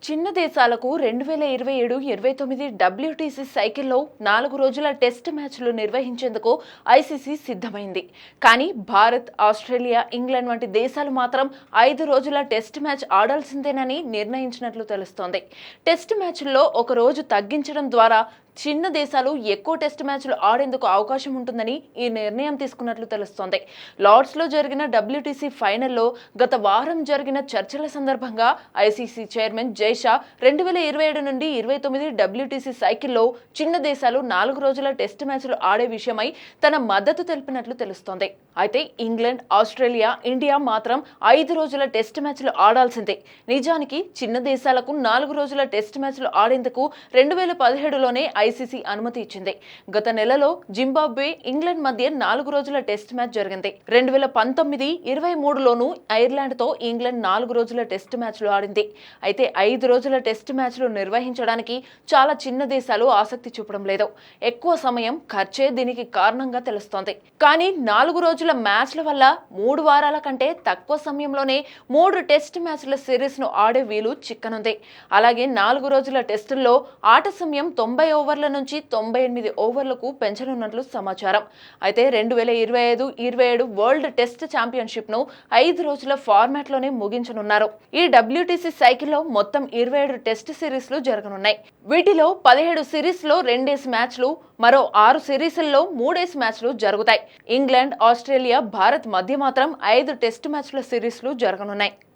చిన్న దేశాలకు 2027-29 డబ్ల్యూటీసీ సైకిల్లో 4 రోజుల టెస్ట్ మ్యాచ్లు నిర్వహించేందుకు ఐసీసీ సిద్ధమైంది. కానీ భారత్, ఆస్ట్రేలియా, ఇంగ్లాండ్ వంటి దేశాలు మాత్రం 5 రోజుల టెస్ట్ మ్యాచ్ ఆడాల్సిందేనని నిర్ణయించినట్లు తెలుస్తోంది. టెస్ట్ మ్యాచ్ల్లో ఒక రోజు తగ్గించడం ద్వారా చిన్న దేశాలు ఎక్కువ టెస్ట్ మ్యాచ్లు ఆడేందుకు అవకాశం ఉంటుందని ఈ నిర్ణయం తీసుకున్నట్లు తెలుస్తోంది. లార్డ్స్లో జరిగిన డబ్ల్యూటీసీ ఫైనల్లో గత వారం జరిగిన చర్చల సందర్భంగా ఐసీసీ చైర్మన్ జైషా 2027 నుండి 29 డబ్ల్యూటీసీ సైకిల్లో చిన్న దేశాలు 4 రోజుల టెస్ట్ మ్యాచ్లు ఆడే విషయమై తన మద్దతు తెలిపినట్లు తెలుస్తోంది. అయితే ఇంగ్లాండ్, ఆస్ట్రేలియా, ఇండియా మాత్రం 5 రోజుల టెస్ట్ మ్యాచ్లు ఆడాల్సిందే. నిజానికి చిన్న దేశాలకు 4 రోజుల టెస్ట్ మ్యాచ్లు ఆడేందుకు 2017లోనే ఐసీసీ అనుమతి ఇచ్చింది. గత నెలలో జింబాబ్వే, ఇంగ్లాండ్ మధ్య 4 రోజుల టెస్ట్ మ్యాచ్ జరిగింది. 2019-23లోనూ ఐర్లాండ్తో ఇంగ్లాండ్ 4 రోజుల టెస్ట్ మ్యాచ్లు ఆడింది. అయితే 5 రోజుల టెస్ట్ మ్యాచ్లు నిర్వహించడానికి చాలా చిన్న దేశాలు ఆసక్తి చూపడం లేదు. ఎక్కువ సమయం ఖర్చే దీనికి కారణంగా తెలుస్తోంది. కానీ 4 రోజుల మ్యాచ్ల వల్ల 3 వారాల కంటే తక్కువ సమయంలోనే 3 టెస్ట్ మ్యాచ్ల సిరీస్ ను ఆడే వీలు చిక్కనుంది. అలాగే 4 రోజుల టెస్టుల్లో ఆట సమయం 90 ఓవర్ల నుంచి 98 ఓవర్లకు పెంచనున్నట్లు సమాచారం. అయితే 2025-27 వరల్డ్ టెస్ట్ ఛాంపియన్షిప్ ను 5 రోజుల ఫార్మాట్ లోనే ముగించనున్నారు. ఈ డబ్ల్యూటీసీ సైకిల్లో మొత్తం 27 టెస్ట్ సిరీస్లు జరగనున్నాయి. వీటిలో 17 సిరీస్లో 2 మ్యాచ్లు, మరో 6 సిరీస్ల్లో 3 మ్యాచ్లు జరుగుతాయి. ఇంగ్లాండ్, ఆస్ట్రేలియా, భారత్ మధ్య మాత్రం 5 టెస్ట్ మ్యాచ్ల సిరీస్లు జరగనున్నాయి.